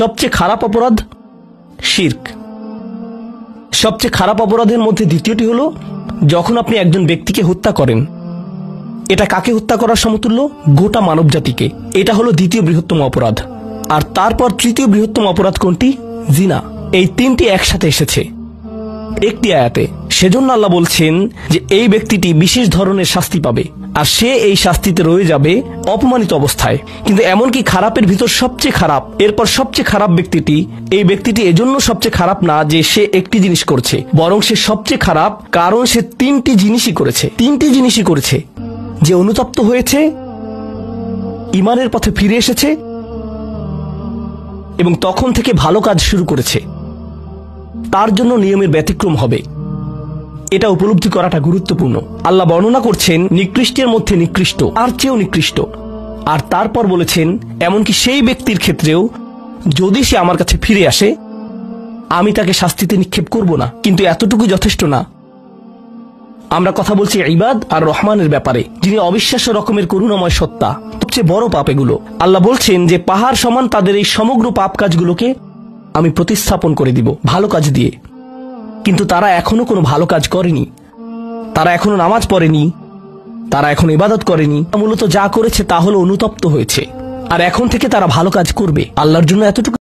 সবচেয়ে খারাপ অপরাধ শিরক। সবচেয়ে খারাপ অপরাধের মধ্যে দ্বিতীয়টি হলো যখন আপনি একজন ব্যক্তিকে হত্যা করেন। এটা কাকে হত্যা করার সমতুল্য? গোটা মানব জাতিকে। এটা হলো দ্বিতীয় বৃহত্তম অপরাধ। আর তারপর তৃতীয় বৃহত্তম অপরাধ কোনটি? জিনা। এই তিনটি একসাথে এসেছে একটি আয়াতে। সেজন্য আল্লাহ বলছেন যে এই ব্যক্তিটি বিশেষ ধরনের শাস্তি পাবে, আর সে এই শাস্তিতে রয়ে যাবে অপমানিত অবস্থায়। কিন্তু এমনকি খারাপের ভিতর সবচেয়ে খারাপ, এরপর সবচেয়ে খারাপ ব্যক্তিটি, এই ব্যক্তিটি এজন্য সবচেয়ে খারাপ না যে সে একটি জিনিস করছে, বরং সে সবচেয়ে খারাপ কারণ সে তিনটি জিনিসই করেছে। যে অনুতপ্ত হয়েছে, ঈমানের পথে ফিরে এসেছে এবং তখন থেকে ভালো কাজ শুরু করেছে, তার জন্য নিয়মের ব্যতিক্রম হবে। এটা উপলব্ধি করাটা গুরুত্বপূর্ণ। আল্লাহ বর্ণনা করছেন নিকৃষ্টের মধ্যে নিকৃষ্ট, আর চেয়েও নিকৃষ্ট। আর তারপর বলেছেন এমনকি সেই ব্যক্তির ক্ষেত্রেও যদি সে আমার কাছে ফিরে আসে আমি তাকে শাস্তিতে নিক্ষেপ করব না। কিন্তু এতটুকু যথেষ্ট না। আমরা কথা বলছি ইবাদ আর রহমানের ব্যাপারে, যিনি অবিশ্বাস্য রকমের করুণাময় সত্তা। সবচেয়ে বড় পাপ এগুলো। আল্লাহ বলছেন যে পাহাড় সমান তাদের এই সমগ্র পাপ কাজগুলোকে আমি প্রতিস্থাপন করে দিব ভালো কাজ দিয়ে। কিন্তু তারা এখনো কোনো ভালো কাজ করেনি, তারা এখনো নামাজ পড়েনি, তারা এখনো ইবাদত করেনি। মূলত যা করেছে তা হলো অনুতপ্ত হয়েছে, আর এখন থেকে তারা ভালো কাজ করবে। আল্লাহর জন্য এতটুকু